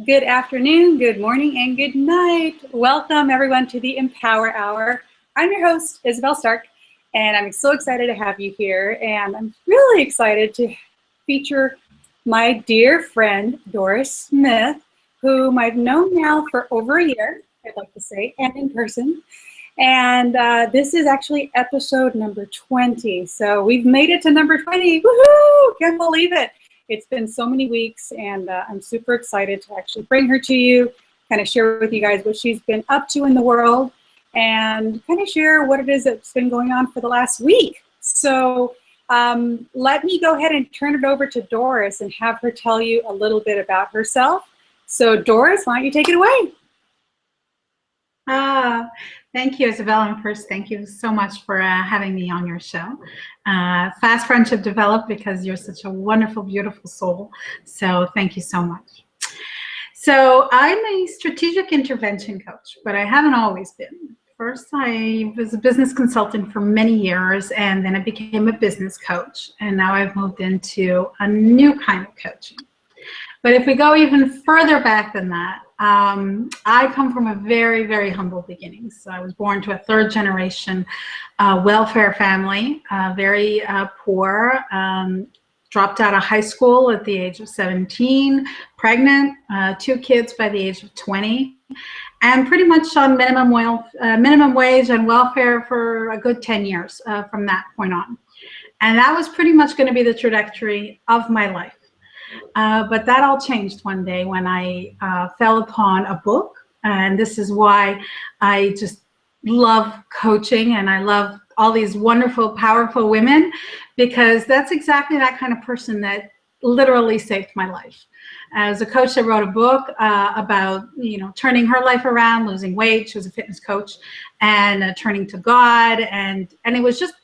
Good afternoon, good morning, and good night. Welcome everyone to the Empower Hour. I'm your host, Isabel Starck, and I'm so excited to have you here. And I'm really excited to feature my dear friend, Doris Smith, whom I've known now for over a year, I'd like to say, and in person. And this is actually episode number 20. So we've made it to number 20. Woohoo! Can't believe it. It's been so many weeks, and I'm super excited to actually bring her to you, kind of share with you guys what she's been up to in the world, and kind of share what it is that's been going on for the last week. So let me go ahead and turn it over to Doris and have her tell you a little bit about herself. So Doris, why don't you take it away? Thank you, Isabel. And first, thank you so much for having me on your show. Fast friendship developed because you're such a wonderful, beautiful soul. So thank you so much. So I'm a strategic intervention coach, but I haven't always been. First, I was a business consultant for many years, and then I became a business coach. And now I've moved into a new kind of coaching. But if we go even further back than that, I come from a very, very humble beginning. So I was born to a third generation welfare family, very poor, dropped out of high school at the age of 17, pregnant, 2 kids by the age of 20, and pretty much on minimum wage and welfare for a good 10 years from that point on. And that was pretty much going to be the trajectory of my life. But that all changed one day when I fell upon a book, and this is why I just love coaching and I love all these wonderful, powerful women, because that's exactly that kind of person that literally saved my life. As a coach, I wrote a book about, turning her life around, losing weight. She was a fitness coach, and turning to God, and it was just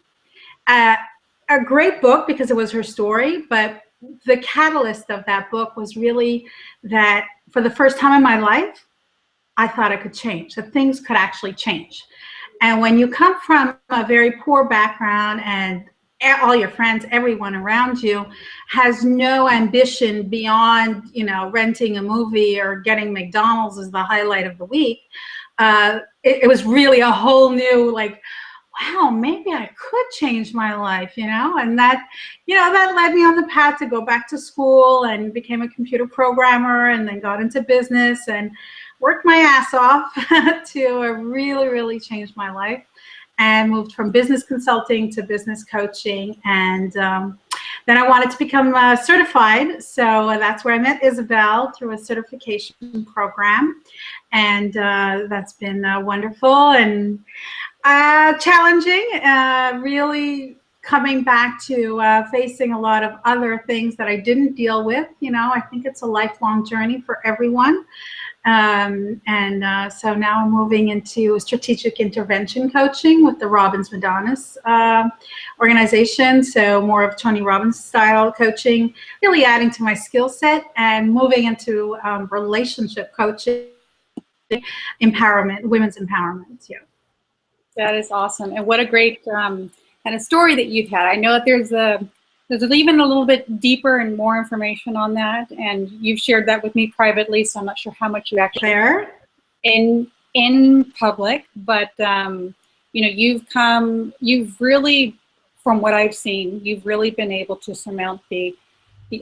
a great book because it was her story, but the catalyst of that book was really that for the first time in my life, I thought I could change, that things could actually change. And when you come from a very poor background and all your friends, everyone around you has no ambition beyond, renting a movie or getting McDonald's as the highlight of the week, it was really a whole new, wow, maybe I could change my life, and that led me on the path to go back to school and became a computer programmer, and then got into business and worked my ass off to really, really change my life, and moved from business consulting to business coaching. And then I wanted to become certified. So that's where I met Isabel, through a certification program. And that's been wonderful and challenging, really coming back to facing a lot of other things that I didn't deal with. I think it's a lifelong journey for everyone. So now I'm moving into strategic intervention coaching with the Robbins Madonnas organization. So more of Tony Robbins style coaching, really adding to my skill set, and moving into relationship coaching, empowerment, women's empowerment. Yeah. That is awesome. And what a great kind of story that you've had. I know that there's even a little bit deeper and more information on that, and you've shared that with me privately, so I'm not sure how much you actually share in public, but you've really, from what I've seen, you've really been able to surmount the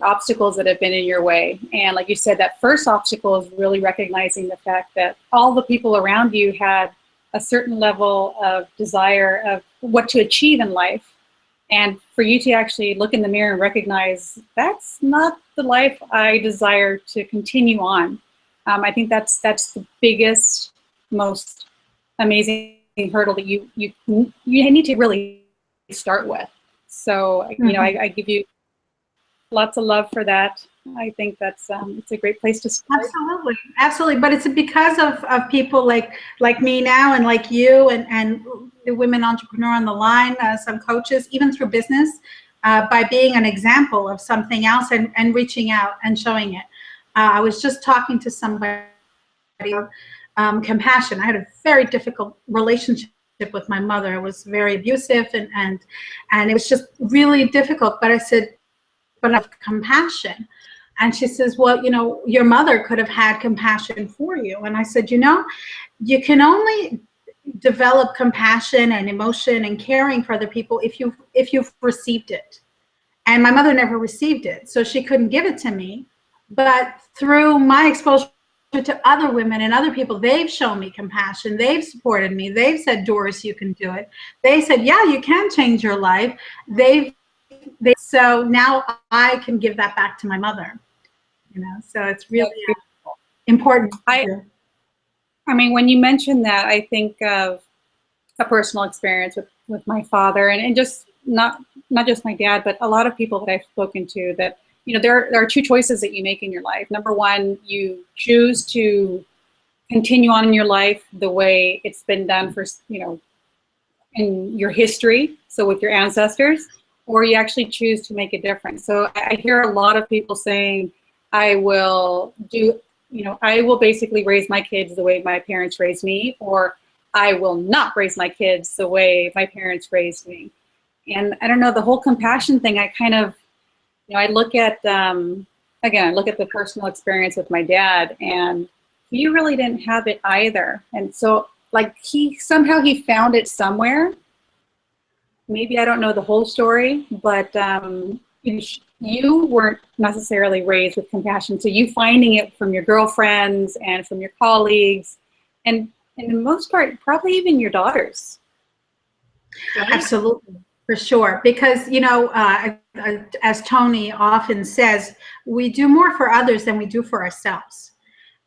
obstacles that have been in your way. And like you said, that first obstacle is really recognizing the fact that all the people around you had a certain level of desire of what to achieve in life. And for you to actually look in the mirror and recognize that's not the life I desire to continue on. I think that's the biggest, most amazing hurdle that you need to really start with. So, I give you lots of love for that. I think that's it's a great place to start. Absolutely. But it's because of people like me now, and like you, and the women entrepreneur on the line, some coaches, even through business, by being an example of something else and reaching out and showing it. I was just talking to somebody compassion. I had a very difficult relationship with my mother. It was very abusive, and it was just really difficult. But I said, but of compassion. And she says, well, you know, your mother could have had compassion for you. And I said, you know, you can only develop compassion and emotion and caring for other people if you've received it. And my mother never received it, so she couldn't give it to me. But through my exposure to other women and other people, they've shown me compassion. They've supported me. They've said, Doris, you can do it. They said, yeah, you can change your life. So now I can give that back to my mother. You know, so it's really important. I mean, when you mention that, I think of a personal experience with my father, and just not just my dad, but a lot of people that I've spoken to, that, you know, there are two choices that you make in your life. Number one, you choose to continue on in your life the way it's been done for, you know, in your history, so with your ancestors, or you actually choose to make a difference. So I hear a lot of people saying, I will basically raise my kids the way my parents raised me, or I will not raise my kids the way my parents raised me. And I don't know, the whole compassion thing, I kind of, you know, I look at, again, I look at the personal experience with my dad, and he really didn't have it either. And so, like, somehow he found it somewhere. Maybe I don't know the whole story, but you weren't necessarily raised with compassion. So you finding it from your girlfriends and from your colleagues, and in the most part, probably even your daughters. Right? Absolutely, for sure. Because, you know, as Tony often says, we do more for others than we do for ourselves.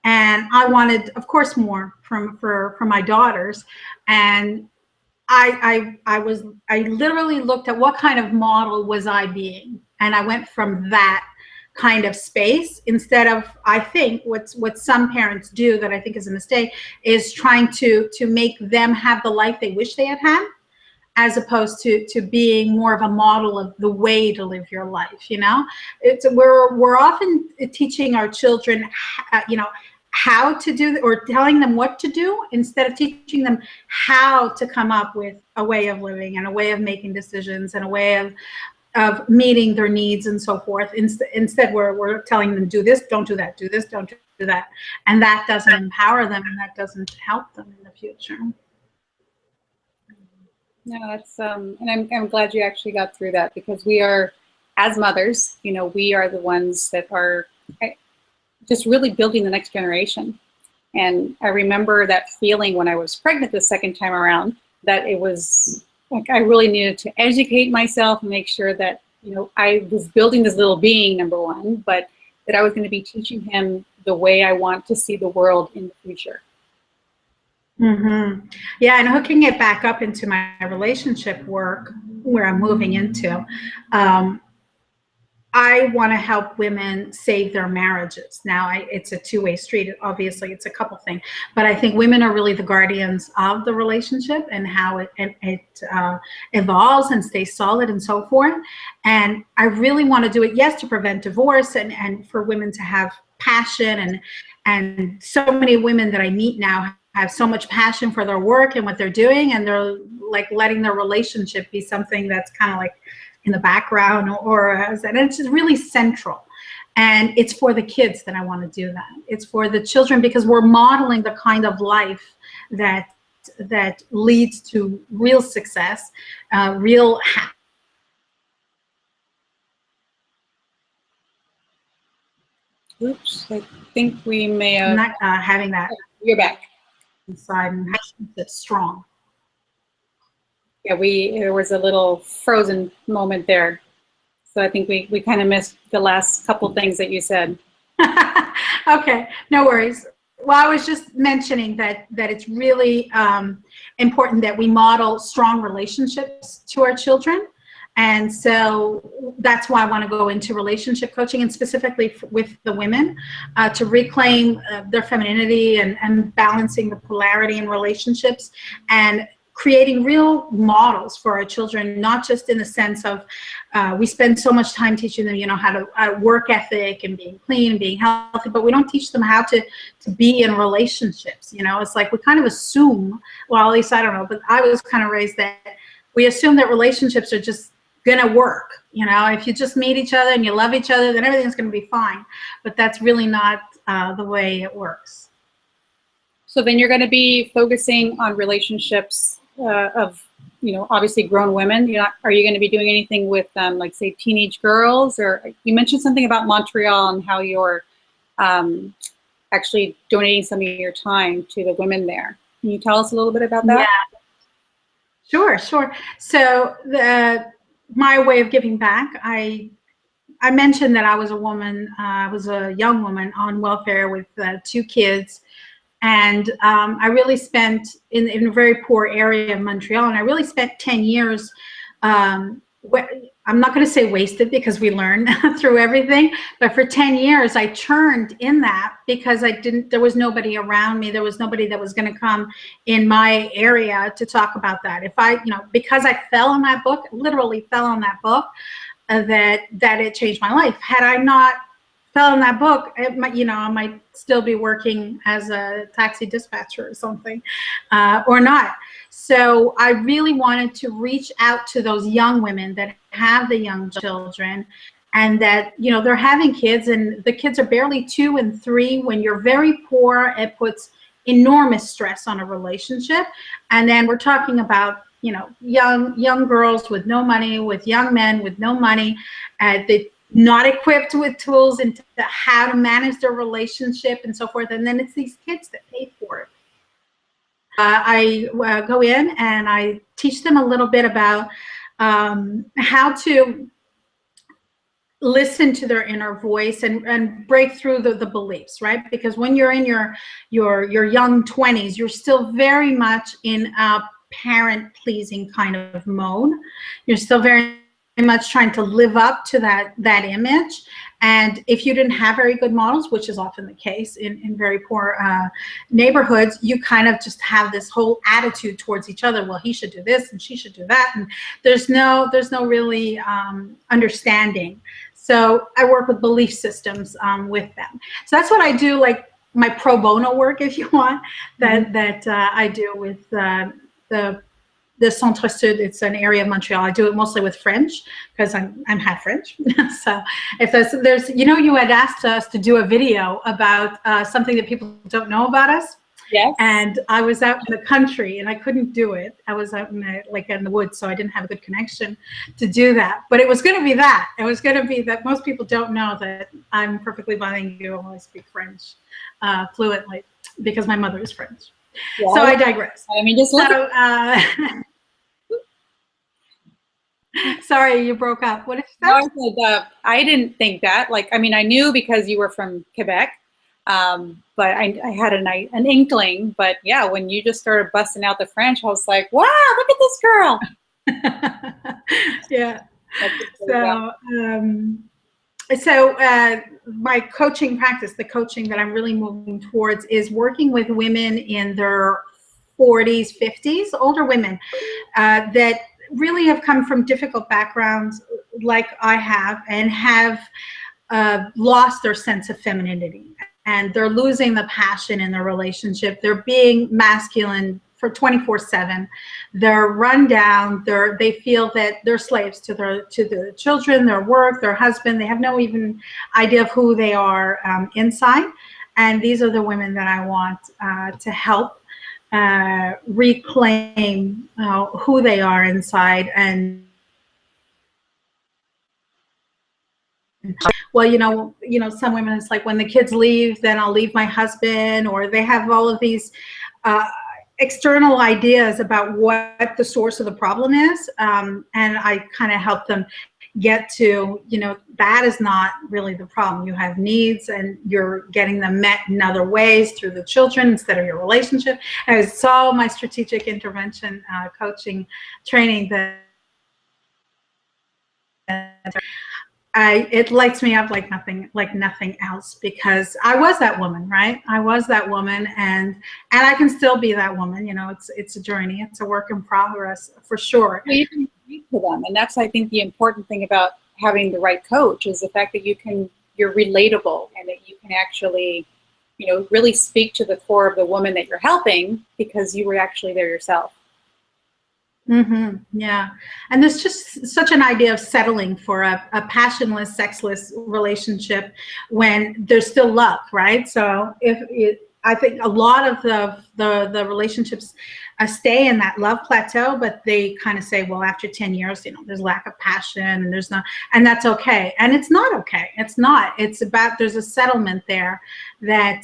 And I wanted, of course, more for my daughters. And I literally looked at what kind of model was I being, and I went from that kind of space, instead of, I think what some parents do that I think is a mistake, is trying to make them have the life they wish they had had, as opposed to being more of a model of the way to live your life. You know, we're often teaching our children, you know, how to do, or telling them what to do, instead of teaching them how to come up with a way of living and a way of making decisions and a way of meeting their needs and so forth. Instead, we're telling them, do this, don't do that, do this, don't do that. And that doesn't empower them, and that doesn't help them in the future. No, that's, and I'm glad you actually got through that, because we are, as mothers, you know, we are the ones that are just really building the next generation. And I remember that feeling when I was pregnant the second time around, that it was like I really needed to educate myself and make sure that, you know, I was building this little being, number one, but that I was going to be teaching him the way I want to see the world in the future. Mm-hmm. Yeah, and hooking it back up into my relationship work, where I'm moving into, I want to help women save their marriages. Now, it's a two-way street. Obviously, it's a couple thing, but I think women are really the guardians of the relationship and how it evolves and stays solid and so forth. And I really want to do it, yes, to prevent divorce and for women to have passion. And so many women that I meet now have so much passion for their work and what they're doing, and they're like letting their relationship be something that's kind of like in the background, and it's just really central. And it's for the kids that I want to do that. It's for the children, because we're modeling the kind of life that leads to real success, real happiness. Oops, I think we may have... Not having that. You're back. Inside and that's strong. Yeah, there was a little frozen moment there. So I think we kind of missed the last couple things that you said. Okay, no worries. Well, I was just mentioning that it's really important that we model strong relationships to our children. And so that's why I want to go into relationship coaching, and specifically with the women, to reclaim their femininity and balancing the polarity in relationships, and creating real models for our children, not just in the sense of we spend so much time teaching them, you know, how to work ethic and being clean and being healthy, but we don't teach them how to be in relationships. You know, it's like we kind of assume, well, at least I don't know, but I was kind of raised that we assume that relationships are just gonna work, You know, if you just meet each other and you love each other, then everything's going to be fine. But that's really not the way it works. So then you're going to be focusing on relationships of, you know, obviously grown women. Are you going to be doing anything with like, say, teenage girls? Or you mentioned something about Montreal and how you're actually donating some of your time to the women there. Can you tell us a little bit about that? Yeah, sure. So my way of giving back, I mentioned that I was a woman, I was a young woman on welfare with 2 kids. And I really spent in a very poor area of Montreal, and I really spent 10 years, I'm not going to say wasted because we learn through everything, but for 10 years I churned in that because there was nobody around me. There was nobody that was going to come in my area to talk about that. If I, you know, because I fell on that book, literally fell on that book, that it changed my life. Had I not fell in that book, it might, you know, I might still be working as a taxi dispatcher or something, or not. So I really wanted to reach out to those young women that have the young children, and that, you know, they're having kids, and the kids are barely 2 and 3. When you're very poor, it puts enormous stress on a relationship. And then we're talking about, you know, young girls with no money, with young men with no money, that not equipped with tools into how to manage their relationship and so forth. And then it's these kids that pay for it. I go in and I teach them a little bit about how to listen to their inner voice and break through the beliefs, right? Because when you're in your young 20s, you're still very much in a parent pleasing kind of mode. You're still very much trying to live up to that image. And if you didn't have very good models, which is often the case in very poor neighborhoods, you kind of just have this whole attitude towards each other. Well, he should do this and she should do that, and there's no really understanding. So I work with belief systems with them. So that's what I do, like my pro bono work, if you want, that I do with the Centre Sud. It's an area of Montreal. I do it mostly with French because I'm half French. So if there's, you know, you had asked us to do a video about something that people don't know about us. Yes. And I was out in the country and I couldn't do it. I was out in the woods, so I didn't have a good connection to do that. But it was going to be that. It was going to be that most people don't know that I'm perfectly bilingual. I speak French fluently because my mother is French. Yeah. So I digress. I mean, just so, sorry, you broke up. What did you say? No, I didn't think that. Like, I mean, I knew because you were from Quebec, but I had an inkling. But yeah, when you just started busting out the French, I was like, wow, look at this girl. Yeah. So my coaching practice, the coaching that I'm really moving towards, is working with women in their 40s, 50s, older women that really have come from difficult backgrounds like I have, and have lost their sense of femininity, and they're losing the passion in their relationship. They're being masculine for 24/7. They're run down. They feel that they're slaves to the children, their work, their husband. They have no even idea of who they are inside. And these are the women that I want to help reclaim who they are inside. And well, you know, some women, it's like, when the kids leave, then I'll leave my husband, or they have all of these external ideas about what the source of the problem is. And I kind of help them get to, you know, that is not really the problem. You have needs and you're getting them met in other ways through the children instead of your relationship. And it's all my strategic intervention coaching training that it lights me up like nothing else, because I was that woman, right? I was that woman, and I can still be that woman. You know, it's a journey. It's a work in progress for sure. Well, you can speak to them, and that's, I think, the important thing about having the right coach is the fact that you're relatable, and that you can actually, you know, really speak to the core of the woman that you're helping because you were actually there yourself. Yeah. And there's just such an idea of settling for a passionless, sexless relationship when there's still love, right? So I think a lot of the relationships stay in that love plateau, but they kind of say, well, after 10 years, you know, there's lack of passion and there's not, and that's okay. And it's not okay. It's not. It's about, there's a settlement there that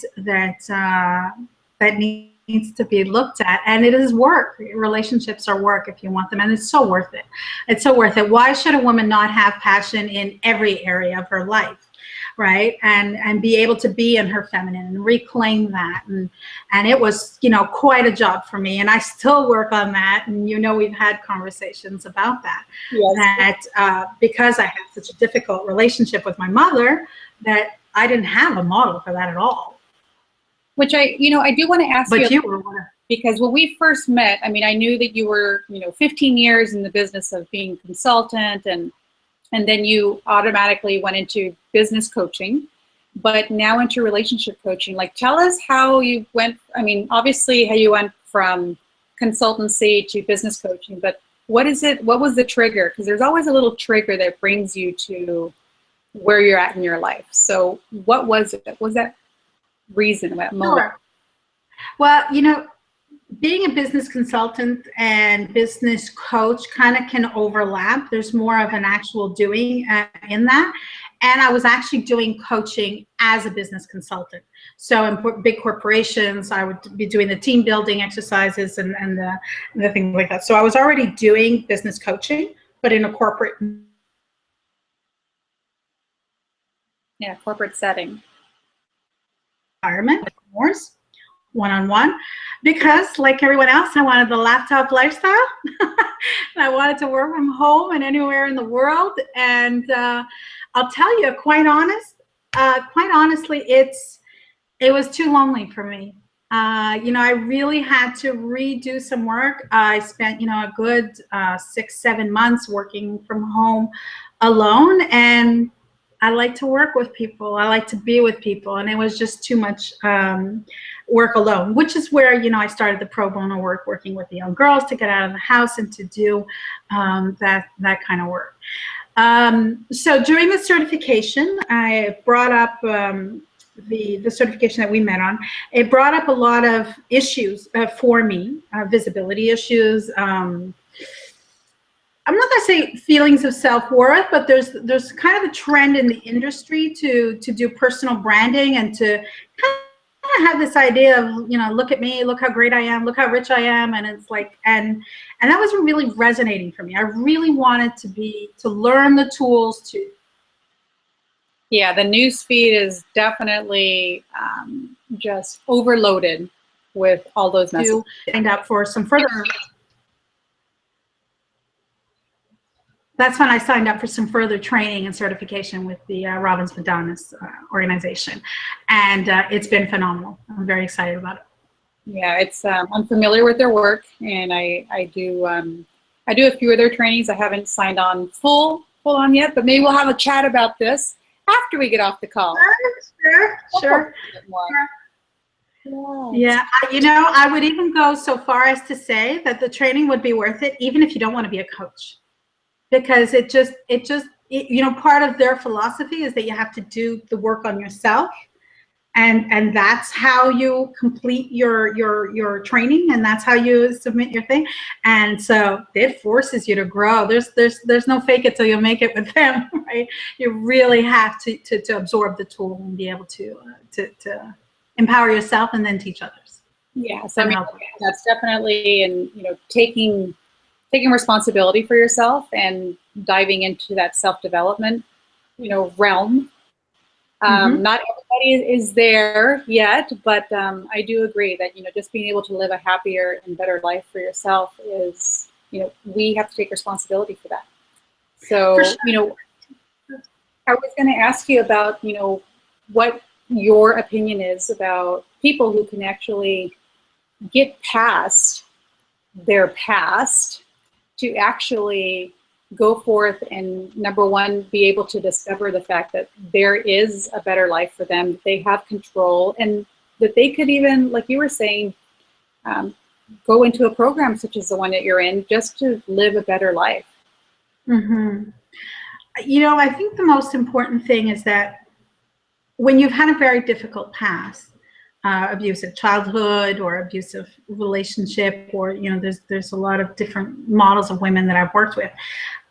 needs to be looked at, and it is work. Relationships are work if you want them, and it's so worth it. It's so worth it. Why should a woman not have passion in every area of her life, right? And be able to be in her feminine and reclaim that. And it was, you know, quite a job for me, and I still work on that. And you know, we've had conversations about that. Yes. That because I had such a difficult relationship with my mother, that I didn't have a model for that at all. Which I do want to ask you. But you were, because when we first met, I mean, I knew that you were, 15 years in the business of being a consultant, and then you automatically went into business coaching, but now into relationship coaching. Like, tell us how you went. I mean, obviously how you went from consultancy to business coaching, but what is it? What was the trigger? Because there's always a little trigger that brings you to where you're at in your life. So what was it? What was that reason, that moment? Sure. Well, you know, being a business consultant and business coach kind of can overlap. There's more of an actual doing in that. And I was actually doing coaching as a business consultant. So in big corporations, I would be doing the team building exercises and the things like that. So I was already doing business coaching, but in a corporate setting. Environment, one-on-one, because like everyone else, I wanted the laptop lifestyle. And I wanted to work from home and anywhere in the world. And I'll tell you, quite honestly, it was too lonely for me. I really had to redo some work. I spent, a good 6-7 months working from home alone, and I like to work with people. I like to be with people, and it was just too much work alone, which is where, I started the pro bono work, working with the young girls to get out of the house and to do that kind of work. So during the certification, I brought up the certification that we met on. It brought up a lot of issues for me, visibility issues. I'm not going to say feelings of self-worth, but there's kind of a trend in the industry to do personal branding and to kind of have this idea of, look at me, look how great I am, look how rich I am. And it's like, and that wasn't really resonating for me. I really wanted to learn the tools to. Yeah, the news feed is definitely just overloaded with all those messages. Signed up for some further. That's when I signed up for some further training and certification with the Robbins Madonnas organization, and it's been phenomenal. I'm very excited about it. Yeah, it's I'm familiar with their work, and I do a few of their trainings. I haven't signed on full on yet, but maybe we'll have a chat about this after we get off the call. Sure. Yeah, I would even go so far as to say that the training would be worth it, even if you don't want to be a coach. Because it just part of their philosophy is that you have to do the work on yourself, and that's how you complete your training, and that's how you submit your thing. And so it forces you to grow. There's no fake it till you make it with them, right? You really have to absorb the tool and be able to empower yourself and then teach others. Yeah, so that's definitely, and taking responsibility for yourself and diving into that self-development, realm. Not everybody is there yet, but I do agree that, just being able to live a happier and better life for yourself is, we have to take responsibility for that. So, sure. I was going to ask you about, what your opinion is about people who can actually get past their past to actually go forth and, number one, be able to discover the fact that there is a better life for them, that they have control, and that they could even, like you were saying, go into a program such as the one that you're in just to live a better life. Mm-hmm. You know, I think the most important thing is that when you've had a very difficult past, abusive childhood or abusive relationship, or, you know, there's a lot of different models of women that I've worked with.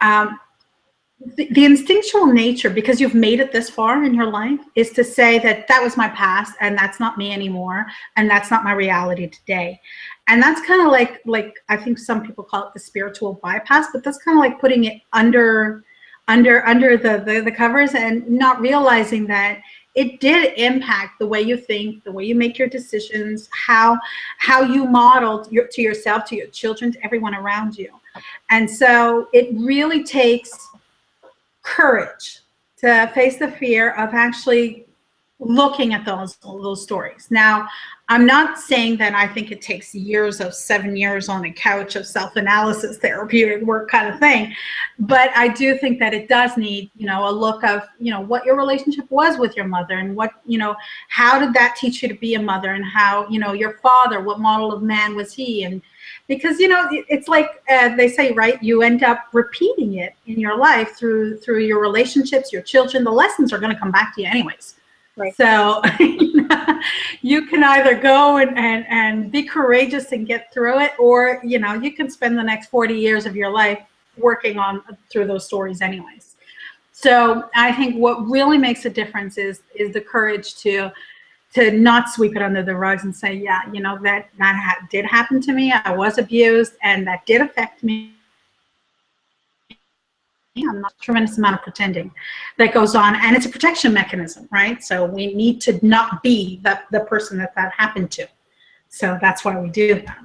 The instinctual nature, because you've made it this far in your life, is to say that that was my past and that's not me anymore, and that's not my reality today. And that's kind of like I think some people call it the spiritual bypass, but that's kind of like putting it under the covers and not realizing that it did impact the way you think, the way you make your decisions, how you modeled to yourself, to your children, to everyone around you. And so it really takes courage to face the fear of actually looking at those stories. Now, I'm not saying that I think it takes years of 7 years on the couch of self-analysis, therapeutic work kind of thing, but I do think that it does need, you know, a look of, you know, what your relationship was with your mother, and what, you know, how did that teach you to be a mother, and how, you know, your father, what model of man was he? And because, you know, it's like they say, right, you end up repeating it in your life through your relationships, your children. The lessons are going to come back to you anyways. Right. So you can either go and be courageous and get through it, or, you know, you can spend the next 40 years of your life working on through those stories anyways. So I think what really makes a difference is the courage to not sweep it under the rugs and say, yeah, you know, that did happen to me. I was abused, and that did affect me. I'm not a tremendous amount of pretending that goes on, and it's a protection mechanism, right? So we need to not be the person that happened to. So that's why we do that.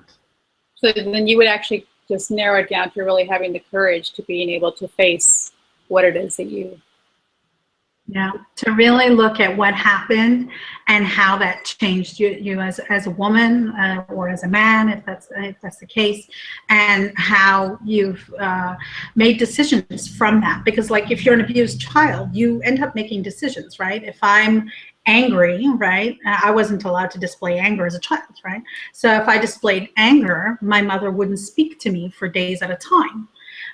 So then you would actually just narrow it down to really having the courage to being able to face what it is that you. Yeah, to really look at what happened and how that changed you as a woman, or as a man, if that's the case, and how you've made decisions from that. Because, like, if you're an abused child, you end up making decisions, right? If I'm angry, right, I wasn't allowed to display anger as a child, right? So if I displayed anger, my mother wouldn't speak to me for days at a time.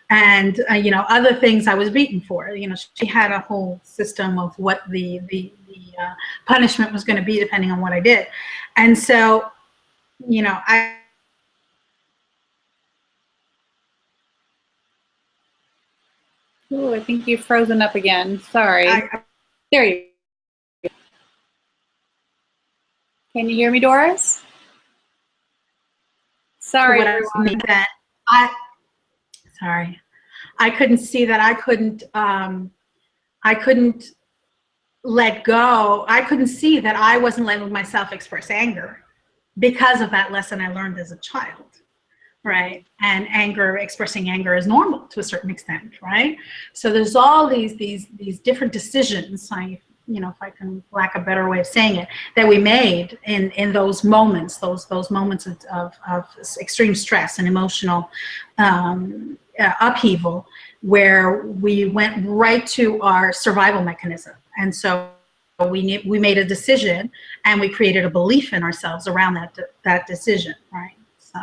And you know, other things I was beaten for. You know, she had a whole system of what the punishment was going to be depending on what I did. And so, you know, I think you've frozen up again. Sorry. There you go. Can you hear me, Doris? Sorry, everyone. Sorry, I couldn't see that. I couldn't let go. I couldn't see that I wasn't letting myself express anger because of that lesson I learned as a child, right? And expressing anger is normal to a certain extent, right? So there's all these different decisions, you know, if I can lack a better way of saying it, that we made in those moments, those moments of extreme stress and emotional upheaval, where we went right to our survival mechanism. And so we made a decision, and we created a belief in ourselves around that decision, right? So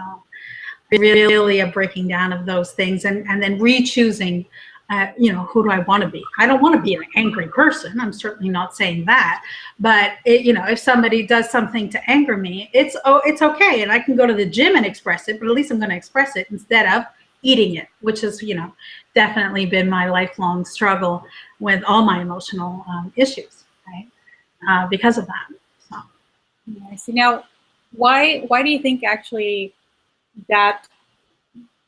really a breaking down of those things, and then re-choosing, you know, who do I want to be? I don't want to be an angry person. I'm certainly not saying that. But you know, if somebody does something to anger me, it's okay, and I can go to the gym and express it. But at least I'm going to express it instead of eating it, which has, you know, definitely been my lifelong struggle with all my emotional issues, right? Because of that. So. I see. Now, why do you think actually that,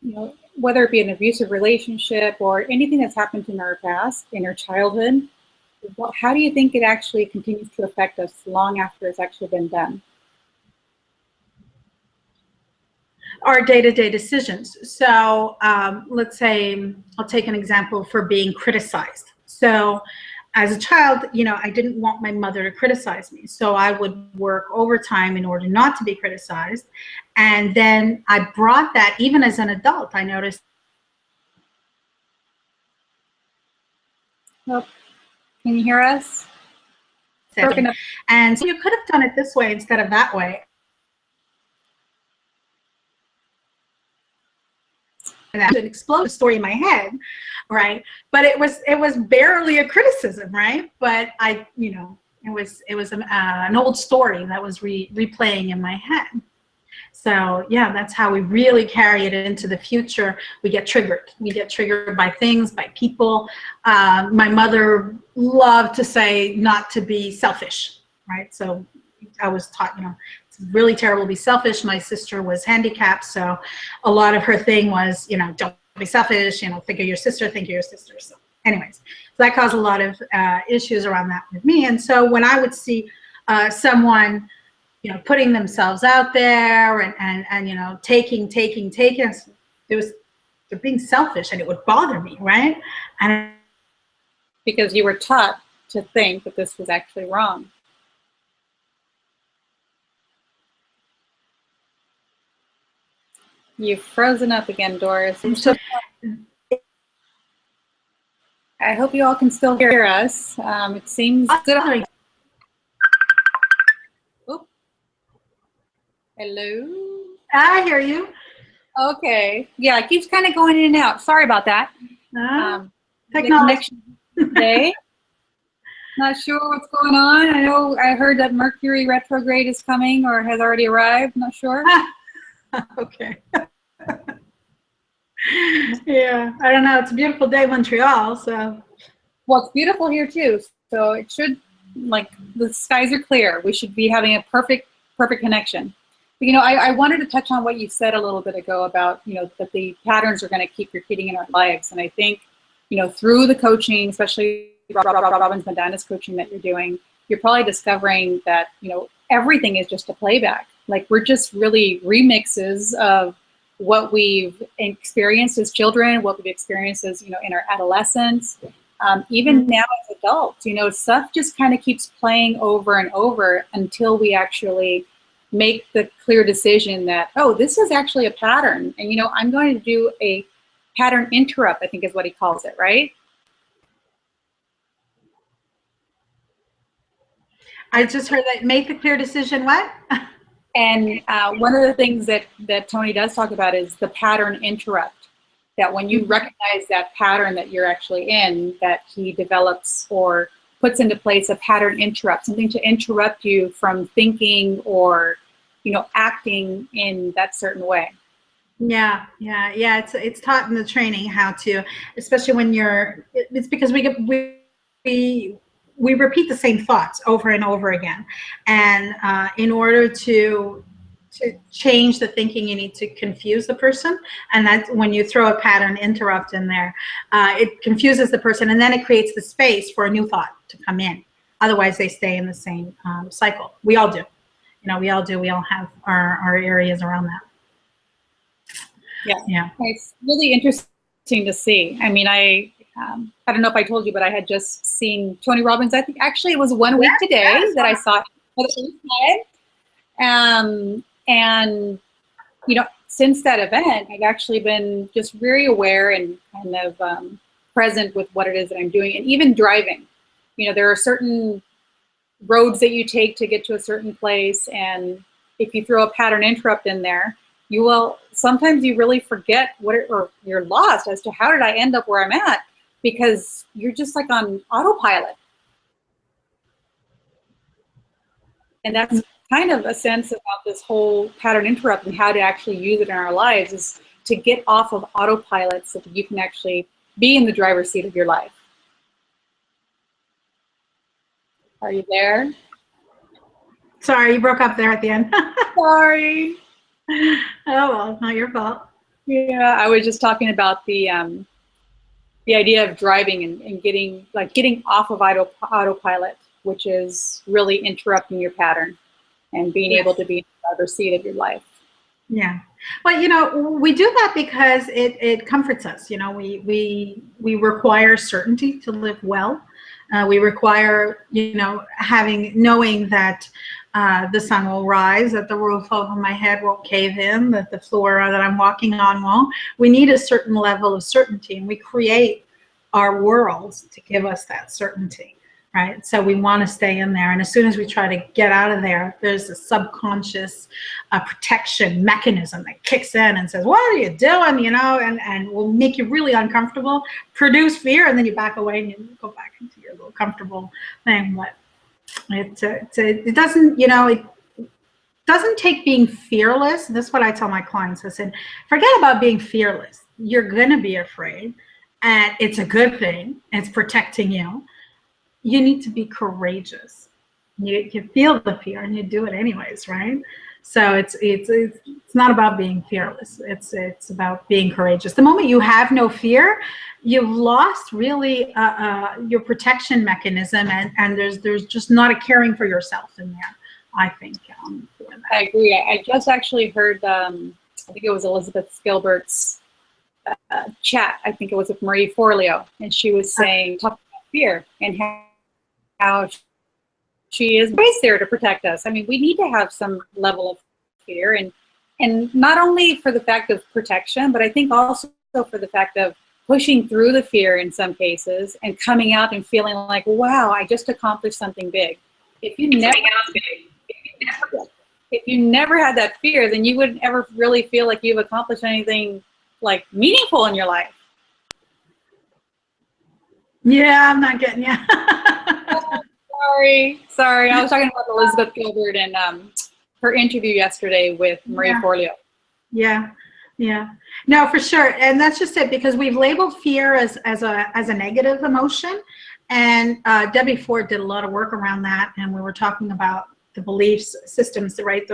you know, whether it be an abusive relationship or anything that's happened in our past, in our childhood, how do you think it actually continues to affect us long after it's actually been done? Our day-to-day decisions. So let's say, I'll take an example for being criticized. So as a child, you know, I didn't want my mother to criticize me. So I would work overtime in order not to be criticized. And then I brought that, even as an adult, I noticed. Well, can you hear us? And so you could have done it this way instead of that way. an explosive story in my head, right? But it was barely a criticism, right? But it was an old story that was replaying in my head. So yeah, that's how we really carry it into the future. We get triggered. We get triggered by things, by people. My mother loved to say not to be selfish, right? So I was taught, it's really terrible to be selfish. My sister was handicapped, so a lot of her thing was, don't be selfish, think of your sister, think of your sister. So anyways, so that caused a lot of issues around that with me. And so when I would see someone, putting themselves out there and taking, they're being selfish, and it would bother me, right? And because you were taught to think that this was actually wrong. You've frozen up again, Doris. So, I hope you all can still hear us. It seems good. Oop. Hello? I hear you. Okay. Yeah, it keeps kind of going in and out. Sorry about that. Technology today. Not sure what's going on. I heard that Mercury retrograde is coming or has already arrived. Not sure. Okay. Yeah, I don't know. It's a beautiful day in Montreal, so. Well, it's beautiful here too. So it should, the skies are clear. We should be having a perfect connection. But, I wanted to touch on what you said a little bit ago about, that the patterns are going to keep repeating in our lives. And I think, through the coaching, especially Robbins Madana's coaching that you're doing, you're probably discovering that, everything is just a playback. Like, we're just really remixes of what we've experienced as children, what we've experienced as, in our adolescence, even now as adults, stuff just kind of keeps playing over and over until we actually make the clear decision that, oh, this is actually a pattern. And, I'm going to do a pattern interrupt, I think is what he calls it, right? I just heard that, make the clear decision, what? And one of the things that Tony does talk about is the pattern interrupt. That when you recognize that pattern that you're actually in, that he develops or puts into place a pattern interrupt, something to interrupt you from thinking or, acting in that certain way. Yeah. It's taught in the training how to, especially when it's because we repeat the same thoughts over and over again, and in order to change the thinking, you need to confuse the person, and that's when you throw a pattern interrupt in there. It confuses the person, and then it creates the space for a new thought to come in. Otherwise, they stay in the same cycle. We all do. We all do. We all have our areas around that. Yeah. It's really interesting to see. I mean, I don't know if I told you, but I had just seen Tony Robbins. I think actually it was 1 week today that I saw it for the first time. And, since that event, I've actually been just very aware and kind of present with what it is that I'm doing. And even driving, there are certain roads that you take to get to a certain place. And if you throw a pattern interrupt in there, sometimes you really forget or you're lost as to how did I end up where I'm at, because you're just like on autopilot. And that's kind of a sense about this whole pattern interrupt and how to actually use it in our lives, is to get off of autopilot so that you can actually be in the driver's seat of your life. Are you there? Sorry, you broke up there at the end. Sorry. Oh, well, not your fault. Yeah, I was just talking about the idea of driving and getting off of autopilot, which is really interrupting your pattern and being able to be in the driver's seat of your life. Yeah. Well, we do that because it comforts us. We require certainty to live well. We require, knowing that the sun will rise, that the roof over my head won't cave in, that the floor that I'm walking on won't. We need a certain level of certainty, and we create our worlds to give us that certainty, right? So we want to stay in there. And as soon as we try to get out of there, there's a subconscious protection mechanism that kicks in and says, what are you doing? You know, and will make you really uncomfortable, produce fear, and then you back away and you go back into your little comfortable thing. But it doesn't, you know, it doesn't take being fearless. This is what I tell my clients. I said, forget about being fearless. You're going to be afraid, and it's a good thing. It's protecting you. You need to be courageous. You feel the fear and you do it anyways, right? So it's not about being fearless. It's about being courageous. The moment you have no fear, you've lost really your protection mechanism, and there's just not a caring for yourself in there, I think. I agree. I just actually heard, I think it was Elizabeth Gilbert's chat. I think it was with Marie Forleo, and she was saying, talking about fear and how she is always there to protect us. I mean, we need to have some level of fear, and not only for the fact of protection, but I think also for the fact of pushing through the fear in some cases and coming out and feeling like, wow, I just accomplished something big. If you never had that fear, then you wouldn't ever really feel like you've accomplished anything like meaningful in your life. Yeah, I'm not getting you. Sorry. I was talking about Elizabeth Gilbert and her interview yesterday with Marie Forleo. Yeah. No, for sure. And that's just it, because we've labeled fear as a negative emotion. And Debbie Ford did a lot of work around that. And we were talking about the beliefs systems, right?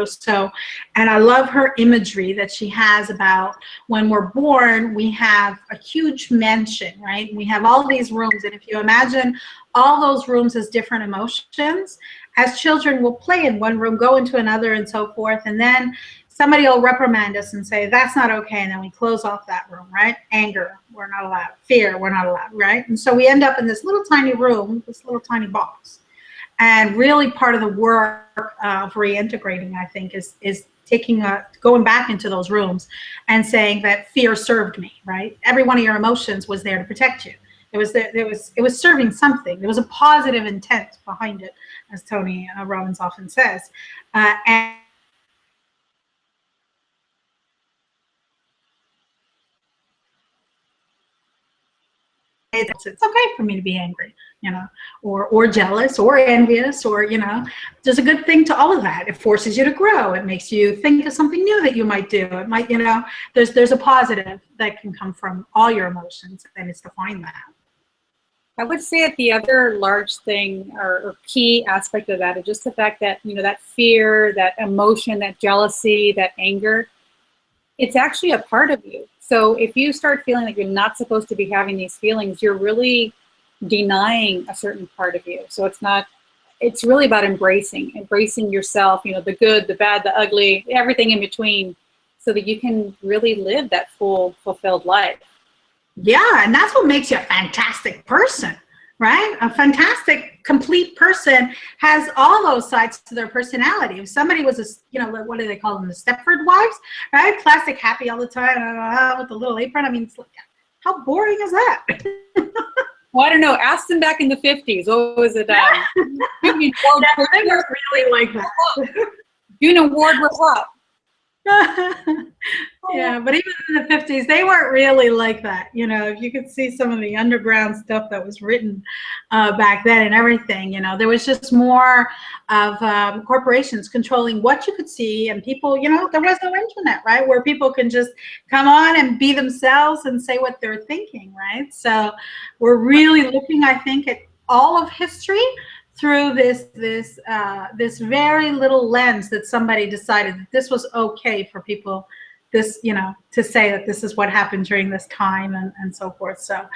And I love her imagery that she has about when we're born, we have a huge mansion, right? We have all these rooms. And if you imagine all those rooms as different emotions, as children, we'll play in one room, go into another, and so forth. And then somebody will reprimand us and say, that's not okay. And then we close off that room, right? Anger, we're not allowed. Fear, we're not allowed, right? And so we end up in this little tiny room, this little tiny box. And really part of the work of reintegrating, I think, is going back into those rooms and saying that fear served me, right? Every one of your emotions was there to protect you. It was serving something. There was a positive intent behind it, as Tony Robbins often says. And it's okay for me to be angry, you know, or jealous or envious, or, you know, there's a good thing to all of that. It forces you to grow. It makes you think of something new that you might do. It might, you know, there's a positive that can come from all your emotions, and it's to find that. I would say that the other large thing or key aspect of that is just the fact that, you know, that fear, that emotion, that jealousy, that anger, it's actually a part of you. So if you start feeling like you're not supposed to be having these feelings, you're really denying a certain part of you. So it's really about embracing yourself, you know, the good, the bad, the ugly, everything in between, so that you can really live that full, fulfilled life. Yeah, and that's what makes you a fantastic person, right? A fantastic, complete person has all those sides to their personality. If somebody was what do they call them? The Stepford wives, right? Classic, happy all the time, with the little apron. I mean, it's like, how boring is that? Well, I don't know. Ask them back in the 50s. What was it? They were really like that. June Ward was up. Yeah, but even in the 50s, they weren't really like that. You know, if you could see some of the underground stuff that was written back then and everything, you know, there was just more of corporations controlling what you could see, and people, you know, there was no internet, right, where people can just come on and be themselves and say what they're thinking, right? So we're really looking, I think, at all of history through this very little lens that somebody decided that this was okay for people, this, you know, to say that this is what happened during this time, and so forth. So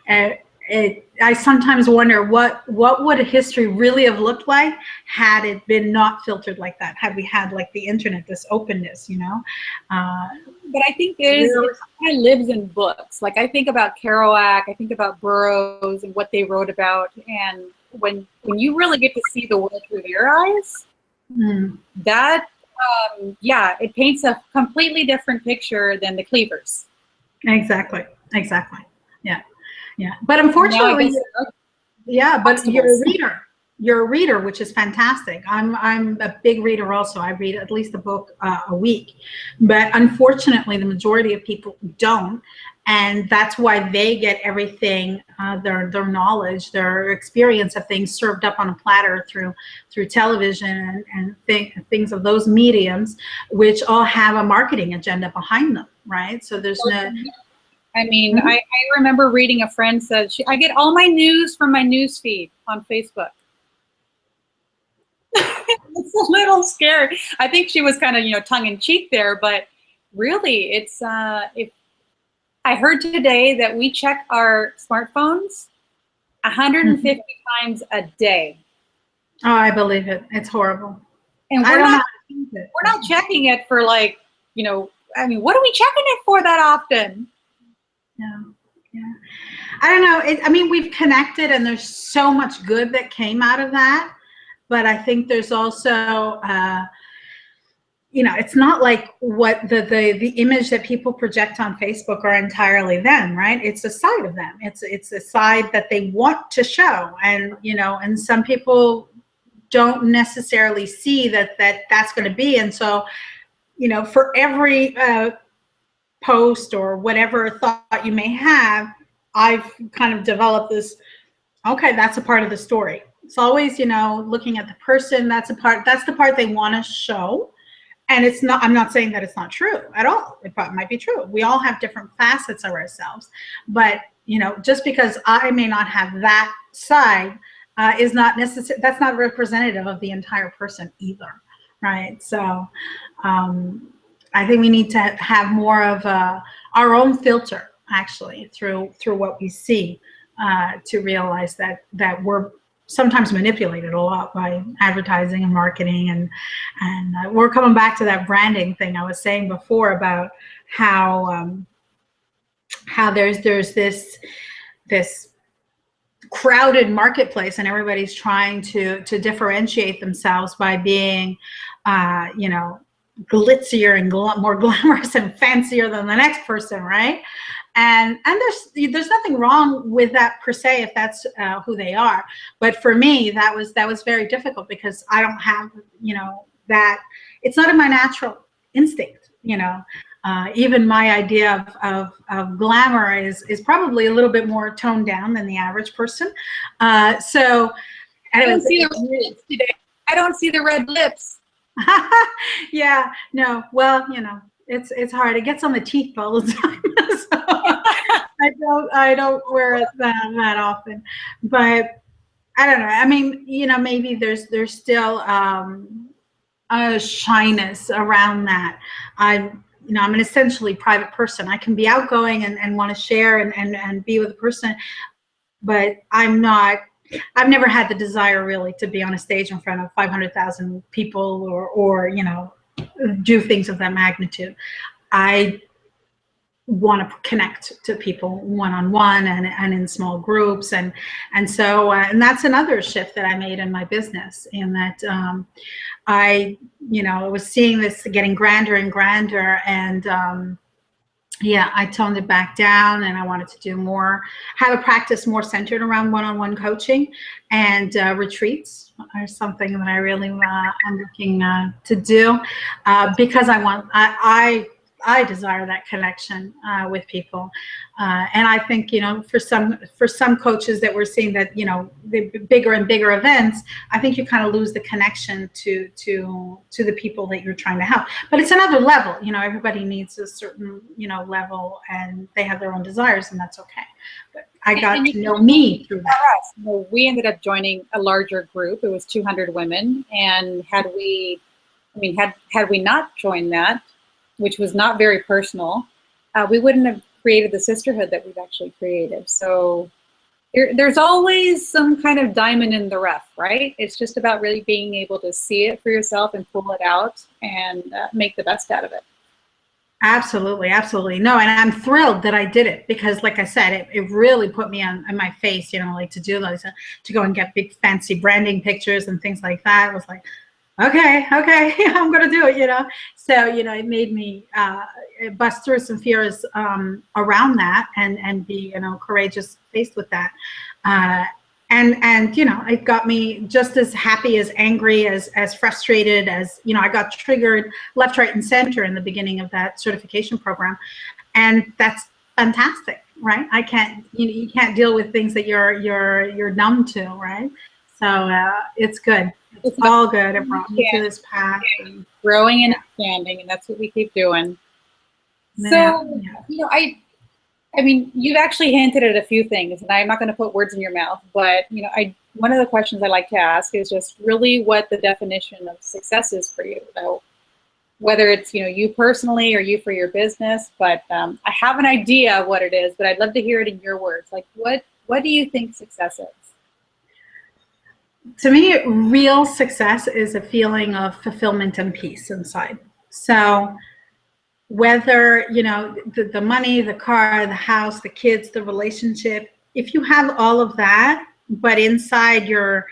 I sometimes wonder what would history really have looked like had it been not filtered like that, had we had like the internet, this openness, you know. But I think it kind of lives in books. Like I think about Kerouac, I think about Burroughs and what they wrote about, and when you really get to see the world through their eyes, that it paints a completely different picture than the Cleavers. Exactly. Yeah. But unfortunately, Yeah, but you're a Vegetables. reader. You're a reader, which is fantastic. I'm a big reader also. I read at least a book a week, but unfortunately, the majority of people don't, and that's why they get everything, their knowledge, their experience of things served up on a platter through television and things of those mediums, which all have a marketing agenda behind them, right? So there's no. I mean, I remember reading a friend said, I get all my news from my news feed on Facebook. It's a little scary. I think she was kind of, tongue in cheek there, but really it's, if I heard today that we check our smartphones 150 times a day. Oh, I believe it. It's horrible. And we're not checking it for like, I mean, what are we checking it for that often? Yeah. I don't know. I mean, we've connected and there's so much good that came out of that. But I think there's also, it's not like what the image that people project on Facebook are entirely them, right? It's a side of them. It's a side that they want to show. And, and some people don't necessarily see that's going to be. And so, for every post or whatever thought you may have, I've kind of developed this, okay, that's a part of the story. It's always, looking at the person, that's the part they want to show. And it's not, I'm not saying that it's not true at all. It might be true. We all have different facets of ourselves. But, just because I may not have that side is not necessary. That's not representative of the entire person either. Right. So I think we need to have more of our own filter, actually, through what we see. To realize that we're sometimes manipulated a lot by advertising and marketing, and we're coming back to that branding thing I was saying before about how there's this crowded marketplace and everybody's trying to differentiate themselves by being glitzier and more glamorous and fancier than the next person, right? And there's nothing wrong with that per se if that's who they are. But for me, that was very difficult because I don't have that. It's not in my natural instinct. Even my idea of glamour is probably a little bit more toned down than the average person. So I don't see the red lips today. I don't see the red lips. Yeah, no. Well, it's hard. It gets on the teeth all the time. So I don't wear it that often. But I don't know. I mean, maybe there's still a shyness around that. I'm an essentially private person. I can be outgoing and want to share and be with a person, but I've never had the desire really to be on a stage in front of 500,000 people or do things of that magnitude. I want to connect to people one-on-one and in small groups, and so and that's another shift that I made in my business, in that I was seeing this getting grander and grander, and I toned it back down, and I wanted to do more, have a practice more centered around one-on-one coaching, and retreats are something that I really am looking to do because I desire that connection with people, and I think for some coaches that we're seeing that the bigger and bigger events, I think you kind of lose the connection to the people that you're trying to help. But it's another level. Everybody needs a certain level, and they have their own desires, and that's okay. But I got to know me through that. Well, we ended up joining a larger group. It was 200 women, and had we not joined that, which was not very personal, we wouldn't have created the sisterhood that we've actually created. So there's always some kind of diamond in the rough, right? It's just about really being able to see it for yourself and pull it out and make the best out of it. Absolutely, absolutely. No, and I'm thrilled that I did it because, like I said, it really put me on my face, like to do those, to go and get big fancy branding pictures and things like that. It was like, okay, I'm going to do it, So, it made me bust through some fears around that and be, courageous faced with that. And you know, it got me just as happy, as angry, as frustrated, as, you know, I got triggered left, right, and center in the beginning of that certification program. And that's fantastic, right? I can't, you can't deal with things that you're numb to, right? So it's good. It's all good. It brought me to this path. And, growing and expanding, and that's what we keep doing. So, you know, I mean, you've actually hinted at a few things, and I'm not going to put words in your mouth, but, you know, one of the questions I like to ask is just really what the definition of success is for you. So whether it's, you know, you personally or you for your business, but I have an idea of what it is, but I'd love to hear it in your words. Like, what do you think success is? To me, real success is a feeling of fulfillment and peace inside. So whether, you know, the money, the car, the house, the kids, the relationship, if you have all of that, but inside you're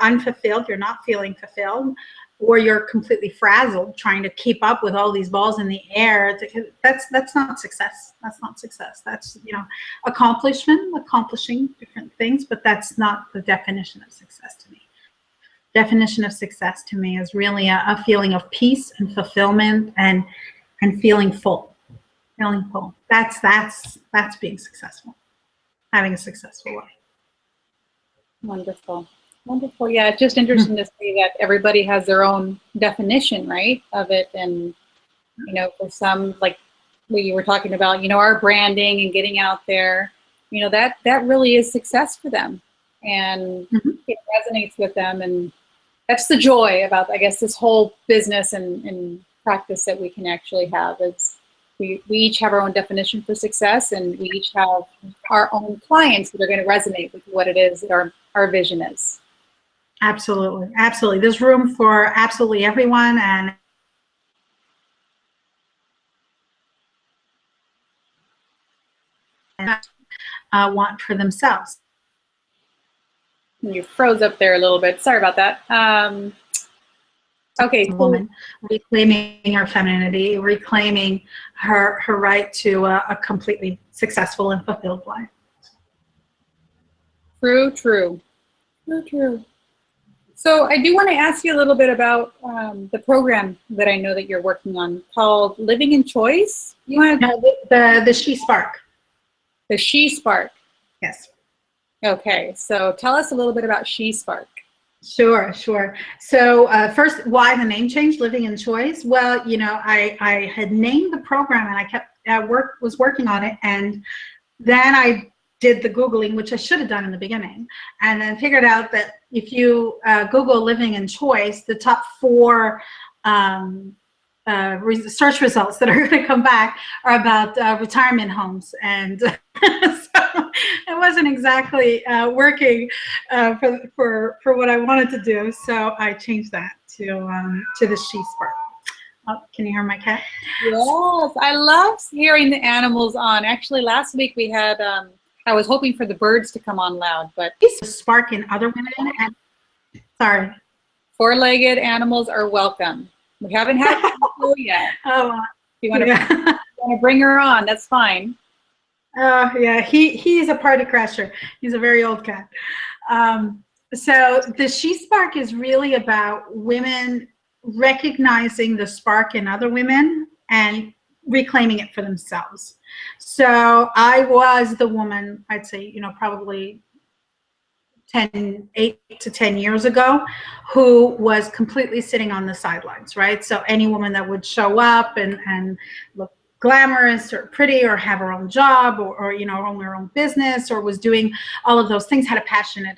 unfulfilled, you're not feeling fulfilled, or you're completely frazzled trying to keep up with all these balls in the air, that's not success. That's not success. That's, you know, accomplishing different things, but that's not the definition of success to me. Definition of success to me is really a feeling of peace and fulfillment and feeling full. Feeling full. That's being successful. Having a successful life. Wonderful. Wonderful. Yeah, it's just interesting to see that everybody has their own definition, right, of it. And, you know, for some, like what you were talking about, you know, our branding and getting out there, you know, that really is success for them. And it resonates with them. And that's the joy about, I guess, this whole business and practice that we can actually have is we each have our own definition for success, and we each have our own clients that are going to resonate with what it is that our vision is. Absolutely. Absolutely. There's room for absolutely everyone, and want for themselves. You froze up there a little bit. Sorry about that. Okay. Woman reclaiming her femininity, reclaiming her right to a completely successful and fulfilled life. True, true. True, true. So I do want to ask you a little bit about the program that I know that you're working on called Living in Choice. You want to the She Spark. The She Spark. Yes. Okay. So tell us a little bit about She Spark. Sure, sure. So first, why the name change, Living in Choice? Well, you know, I had named the program, and I kept was working on it, and then I did the Googling, which I should have done in the beginning, and then figured out that if you Google Living in Choice, the top 4 search results that are going to come back are about retirement homes, and so it wasn't exactly working for what I wanted to do. So I changed that to the She Spark. Oh, can you hear my cat? Yes, I love hearing the animals on. Actually, last week we had. I was hoping for the birds to come on loud, but Spark in other women. And, sorry. 4-legged animals are welcome. We haven't had her yet. Oh, if you want to bring her on, that's fine. Yeah, he's a party crasher. He's a very old cat. So the She Spark is really about women recognizing the spark in other women and reclaiming it for themselves. So I was the woman, I'd say, you know, probably 8 to 10 years ago, who was completely sitting on the sidelines, right? So any woman that would show up and look glamorous or pretty or have her own job or you know, own her own business or was doing all of those things, had a passionate,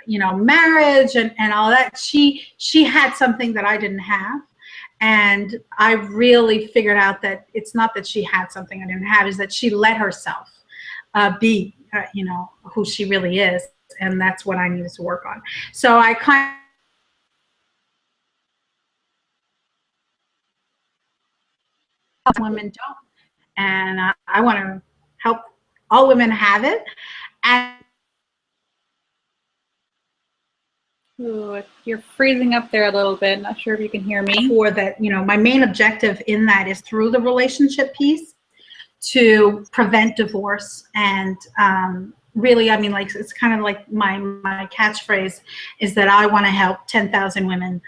you know, marriage and all that. She had something that I didn't have. And I really figured out that it's not that she had something I didn't have, is that she let herself be, you know, who she really is. And that's what I needed to work on. So I kind of women don't. And I want to help all women have it. And Ooh, you're freezing up there a little bit. Not sure if you can hear me. For that, you know, my main objective in that is through the relationship piece to prevent divorce and really, I mean, like, it's kind of like my catchphrase is that I want to help 10,000 women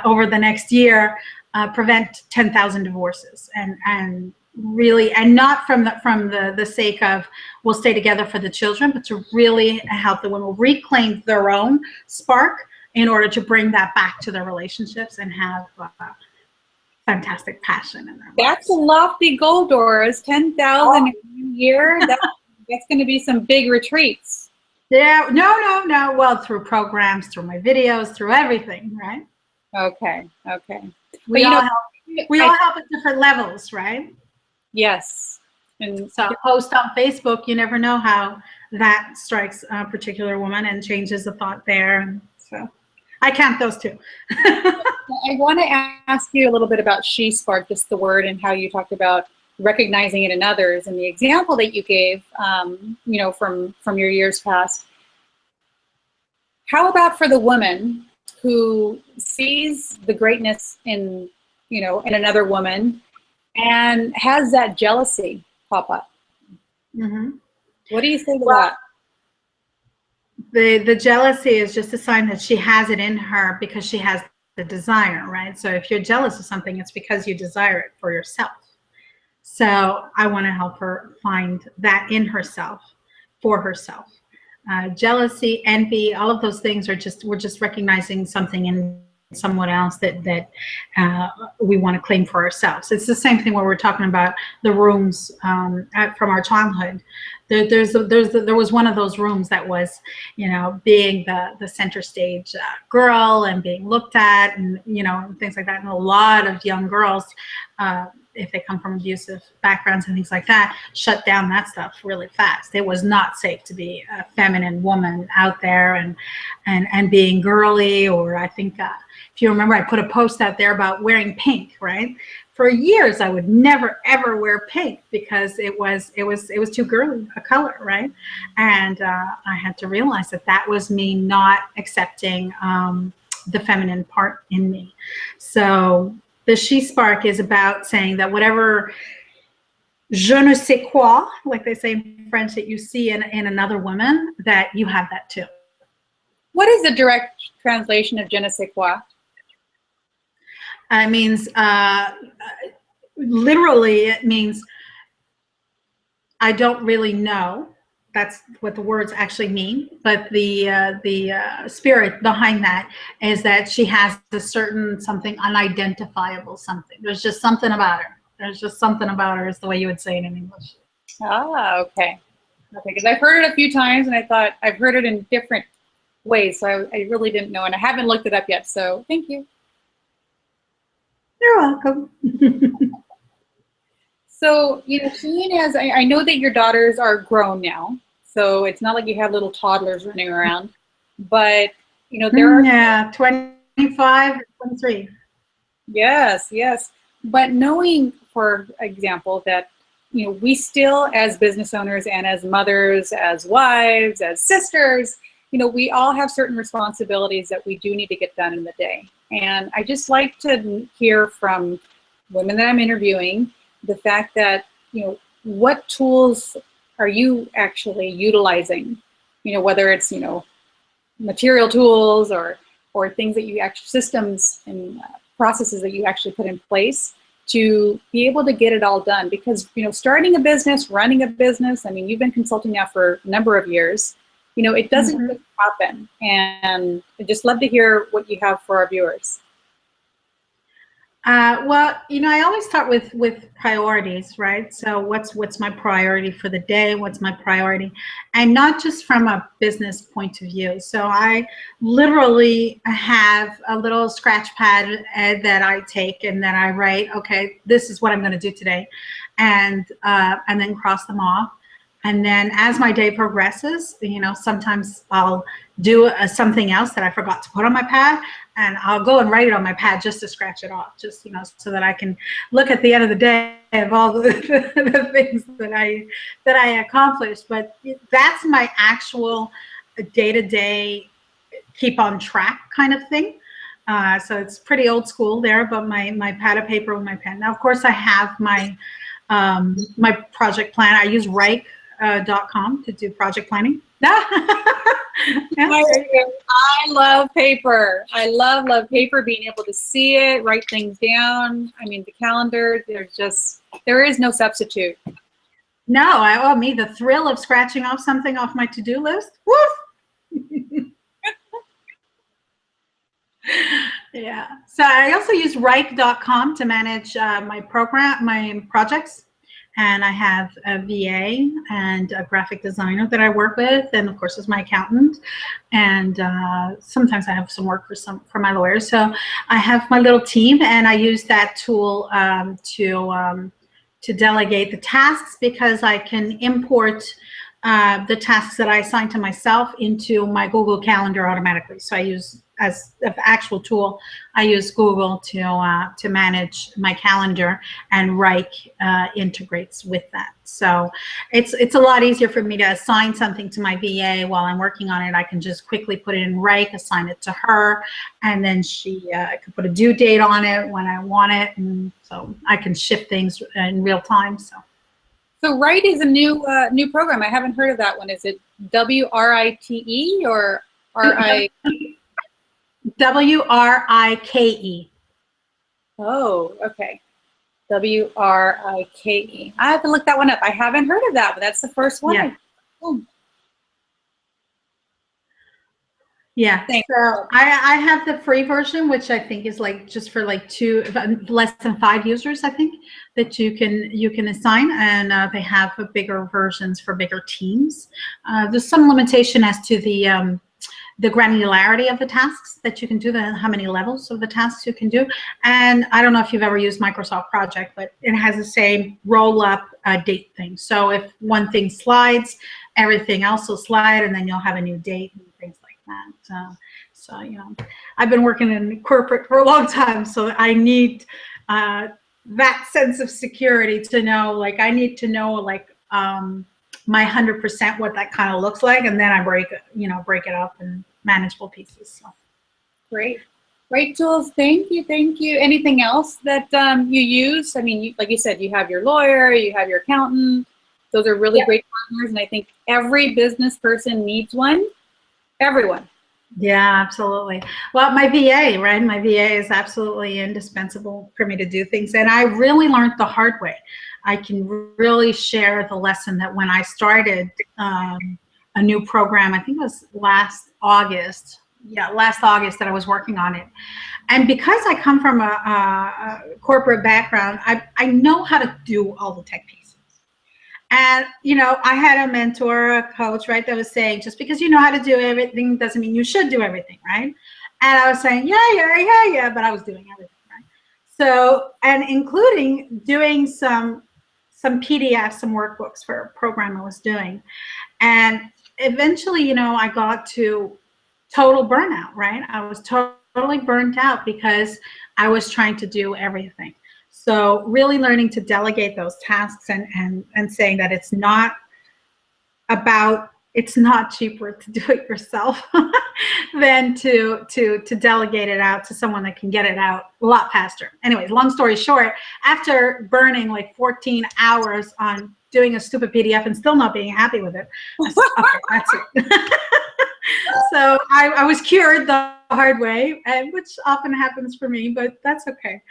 over the next year prevent 10,000 divorces, and really, and not from the sake of we'll stay together for the children, but to really help the women reclaim their own spark in order to bring that back to their relationships and have fantastic passion in their lives. That's a lofty goal, Doris. 10,000 a year. That's going to be some big retreats. Yeah, no. Well, through programs, through my videos, through everything, right? Okay. We all help at different levels, right? Yes. And so post on Facebook, you never know how that strikes a particular woman and changes the thought there. And so I count those two. I want to ask you a little bit about She Spark, just the word, and how you talked about recognizing it in others, and the example that you gave, you know, from your years past. How about for the woman who sees the greatness in, you know, in another woman and has that jealousy pop up? Mm-hmm. What do you say to that? The jealousy is just a sign that she has it in her because she has the desire, right? So if you're jealous of something, it's because you desire it for yourself. So I want to help her find that in herself, for herself. Jealousy, envy, all of those things are we're just recognizing something in someone else that we want to claim for ourselves. It's the same thing where we're talking about the rooms from our childhood. There was one of those rooms that was, you know, being the center stage girl and being looked at, and, you know, things like that. And a lot of young girls, if they come from abusive backgrounds and things like that, shut down that stuff really fast. It was not safe to be a feminine woman out there and being girly. Or I think if you remember, I put a post out there about wearing pink, right? For years, I would never ever wear pink because it was too girly a color, right? And I had to realize that was me not accepting the feminine part in me. So the She Spark is about saying that whatever je ne sais quoi, like they say in French, that you see in another woman, that you have that too. What is the direct translation of je ne sais quoi? It means, literally, it means I don't really know. That's what the words actually mean. But the spirit behind that is that she has a certain something unidentifiable something. There's just something about her. There's just something about her is the way you would say it in English. Ah, okay. Okay, because I've heard it a few times, and I thought I've heard it in different ways, so I really didn't know, and I haven't looked it up yet, so thank you. You're welcome. So, you know, seeing as I know that your daughters are grown now, so it's not like you have little toddlers running around, but, you know, there are... 25 and 23. Yes. But knowing, for example, that, you know, we still, as business owners and as mothers, as wives, as sisters, you know, we all have certain responsibilities that we do need to get done in the day. And I just like to hear from women that I'm interviewing the fact that, you know, what tools are you actually utilizing? You know, whether it's, you know, material tools or things that you actually, systems and processes that you actually put in place to be able to get it all done. Because, you know, starting a business, running a business, I mean, you've been consulting now for a number of years. You know, it doesn't just happen. And I'd just love to hear what you have for our viewers. Well, you know, I always start with priorities, right? So what's my priority for the day? What's my priority? And not just from a business point of view. So I literally have a little scratch pad that I take and that I write, okay, this is what I'm going to do today, and then cross them off. And then as my day progresses, you know, sometimes I'll do something else that I forgot to put on my pad, and I'll go and write it on my pad just to scratch it off, just, you know, so that I can look at the end of the day of all the things that I accomplished. But that's my actual day-to-day keep on track kind of thing. So it's pretty old school there, but my pad of paper with my pen. Now, of course, I have my my project plan. I use Wrike Write.com to do project planning. I love paper. I love paper, being able to see it, write things down. I mean, the calendar, there is no substitute. No, me, the thrill of scratching off something off my to-do list. Woof! Yeah. So I also use Write.com to manage my projects. And I have a VA and a graphic designer that I work with, and of course, is my accountant. And sometimes I have some work for my lawyers. So I have my little team, and I use that tool to delegate the tasks, because I can import the tasks that I assign to myself into my Google Calendar automatically. So I use, as an actual tool, I use Google to manage my calendar, and Write integrates with that. So it's a lot easier for me to assign something to my VA while I'm working on it. I can just quickly put it in Write, assign it to her, and then she can put a due date on it when I want it, and so I can shift things in real time. So Write is a new program. I haven't heard of that one. Is it WRITE or RI? WRIKE. Oh, okay. WRIKE. I have to look that one up. I haven't heard of that, but that's the first one. Yeah. Yeah. Thanks. So I have the free version, which I think is like just for like less than 5 users, I think, that you can assign, and they have bigger versions for bigger teams. There's some limitation as to the granularity of the tasks that you can do, how many levels of the tasks you can do. And I don't know if you've ever used Microsoft Project, but it has the same roll-up date thing. So if one thing slides, everything else will slide, and then you'll have a new date and things like that. So you know, I've been working in corporate for a long time, so I need that sense of security to know, like, I need to know, like, my 100% what that kind of looks like, and then I break it up in manageable pieces. So. Great tools. Thank you. Anything else that you use? I mean, like you said, you have your lawyer, you have your accountant. Those are really great partners, and I think every business person needs one. Everyone. Yeah, absolutely. Well, my VA, right? My VA is absolutely indispensable for me to do things, and I really learned the hard way. I can really share the lesson that when I started a new program, I think it was last August. Yeah, last August that I was working on it. And because I come from a corporate background, I know how to do all the tech pieces. And, you know, I had a mentor, a coach, right, that was saying, just because you know how to do everything doesn't mean you should do everything, right? And I was saying, yeah, but I was doing everything, right? So, and including doing some PDFs, some workbooks for a program I was doing. And eventually, you know, I got to total burnout, right? I was totally burnt out because I was trying to do everything. So really learning to delegate those tasks, and saying that it's not cheaper to do it yourself than to delegate it out to someone that can get it out a lot faster. Anyways, long story short, after burning like 14 hours on doing a stupid PDF and still not being happy with it, I said, okay, that's it. So I was cured the hard way, and which often happens for me, but that's okay.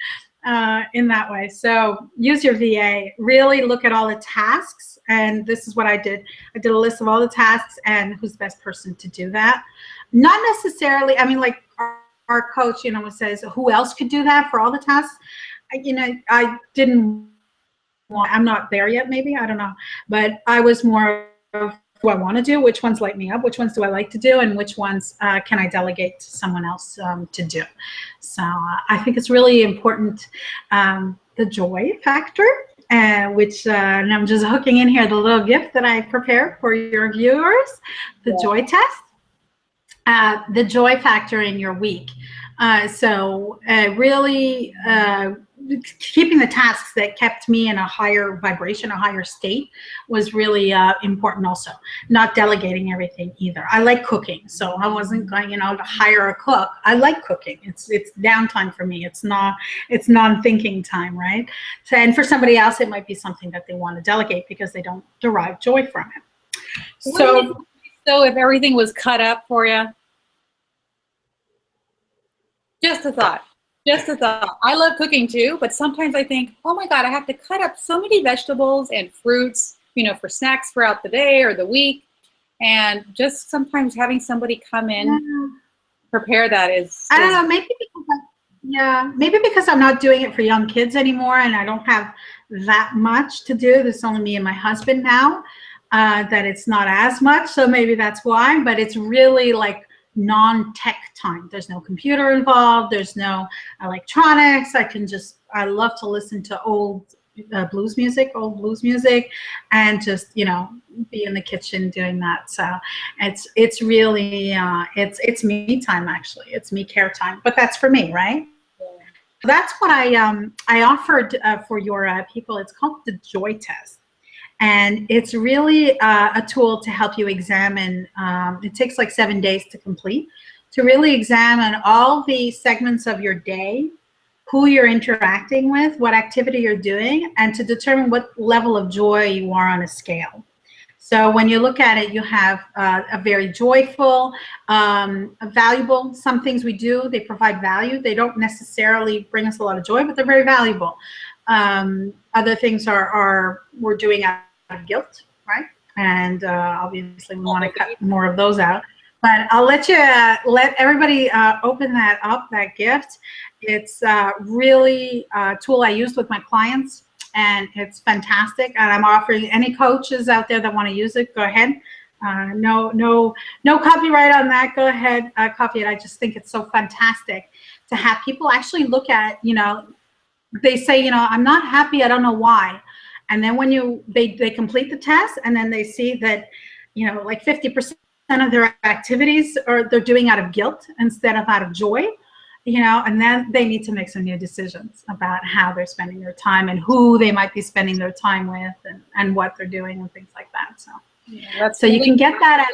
In that way. So use your VA, really look at all the tasks, and this is what I did. I did a list of all the tasks and who's the best person to do that. Not necessarily, I mean, like our coach, you know, says who else could do that for all the tasks. You know, I didn't want, I'm not there yet, maybe, I don't know, but I was more of who I want to do, which ones light me up, which ones do I like to do, and which ones can I delegate to someone else to do. So I think it's really important, the joy factor, which, and I'm just hooking in here the little gift that I prepared for your viewers, the joy test, the joy factor in your week. So really keeping the tasks that kept me in a higher vibration, a higher state, was really important also. Not delegating everything either. I like cooking, so I wasn't going, you know, to hire a cook. I like cooking. It's downtime for me. It's non-thinking time, right? So, and for somebody else, it might be something that they want to delegate because they don't derive joy from it. So if everything was cut up for you, just a thought. Just a thought. I love cooking too, but sometimes I think, oh my God, I have to cut up so many vegetables and fruits, you know, for snacks throughout the day or the week. And just sometimes having somebody come in, prepare that is. I don't know, maybe because I'm not doing it for young kids anymore and I don't have that much to do. There's only me and my husband now, that it's not as much. So maybe that's why, but it's really like non-tech time. There's no computer involved. There's no electronics. I love to listen to old blues music, and just, you know, be in the kitchen doing that. So it's really, it's me time, actually. It's me care time, but that's for me, right? Yeah. That's what I offered for your people. It's called the Joy Test. And it's really a tool to help you examine. It takes like 7 days to complete, to really examine all the segments of your day, who you're interacting with, what activity you're doing, and to determine what level of joy you are on a scale. So when you look at it, you have a very joyful, valuable. Some things we do, they provide value. They don't necessarily bring us a lot of joy, but they're very valuable. Other things are we're doing out of guilt, right? And obviously we want to cut more of those out. But I'll let everybody open that up, that gift. It's really a tool I used with my clients, and it's fantastic. And I'm offering any coaches out there that want to use it, go ahead. No copyright on that. Go ahead, copy it. I just think it's so fantastic to have people actually look at, you know, they say, you know, I'm not happy, I don't know why. And then when they complete the test, and then they see that, you know, like 50% of their activities they're doing out of guilt instead of out of joy, you know, and then they need to make some new decisions about how they're spending their time and who they might be spending their time with, and what they're doing and things like that. So, yeah, so you can get that at.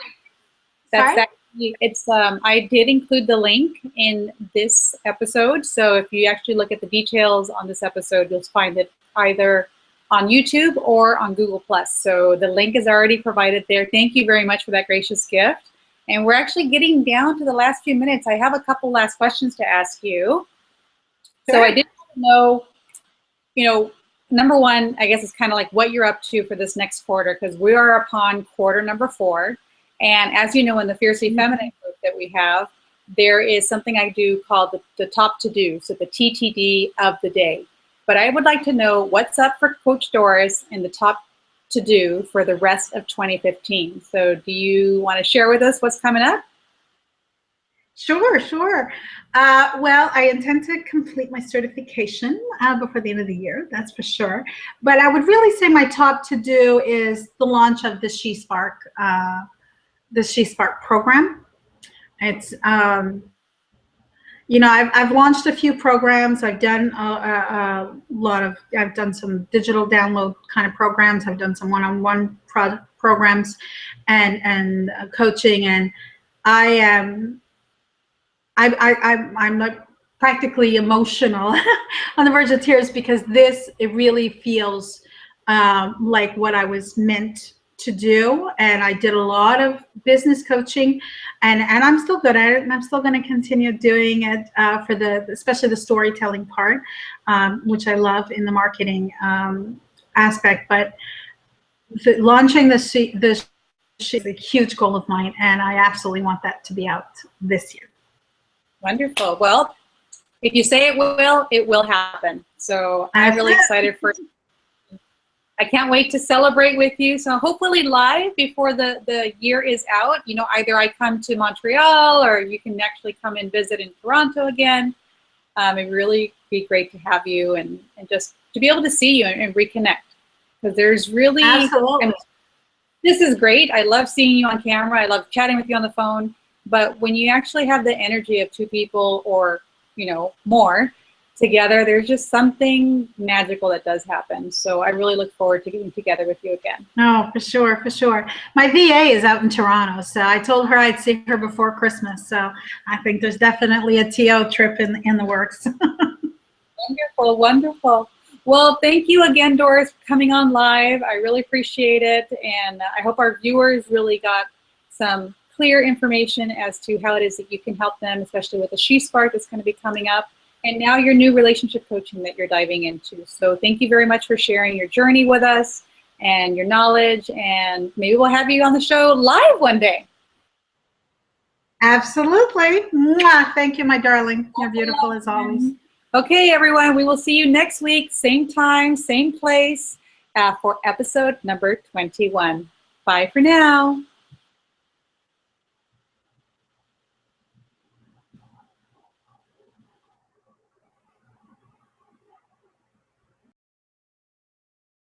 That's actually, it's I did include the link in this episode. So if you actually look at the details on this episode, you'll find it either on YouTube or on Google+. So the link is already provided there. Thank you very much for that gracious gift. And we're actually getting down to the last few minutes. I have a couple last questions to ask you. Sure. So I did want to know, you know, number one, I guess it's kind of like what you're up to for this next quarter, because we are upon quarter number 4. And as you know, in the Fiercely Feminine group that we have, there is something I do called the top to do, so the TTD of the day. But I would like to know what's up for Coach Doris in the top to do for the rest of 2015. So do you want to share with us what's coming up? Sure. Well, I intend to complete my certification before the end of the year, that's for sure. But I would really say my top to do is the launch of the Starck program. It's you know, I've launched a few programs. I've done I've done some digital download kind of programs. I've done some one-on-one programs and coaching, and I'm like practically emotional on the verge of tears, because it really feels like what I was meant to do. And I did a lot of business coaching, and I'm still good at it, and I'm still going to continue doing it for especially the storytelling part, which I love in the marketing aspect. But launching this is a huge goal of mine, and I absolutely want that to be out this year. Wonderful. Well, if you say it will happen. So I'm really excited for it. I can't wait to celebrate with you. So hopefully live before the year is out. You know, either I come to Montreal, or you can actually come and visit in Toronto again. It'd really be great to have you and just to be able to see you and reconnect. Because there's really, absolutely. This is great. I love seeing you on camera. I love chatting with you on the phone. But when you actually have the energy of 2 people or, you know, more, together, there's just something magical that does happen. So I really look forward to getting together with you again. Oh, for sure, for sure. My VA is out in Toronto, so I told her I'd see her before Christmas. So I think there's definitely a TO trip in the works. Wonderful, wonderful. Well, thank you again, Doris, for coming on live. I really appreciate it. And I hope our viewers really got some clear information as to how it is that you can help them, especially with the She Spark that's going to be coming up. And now your new relationship coaching that you're diving into. So thank you very much for sharing your journey with us and your knowledge. And maybe we'll have you on the show live one day. Absolutely. Mwah. Thank you, my darling. You're beautiful as always. Okay, everyone, we will see you next week, same time, same place, for episode number 21. Bye for now.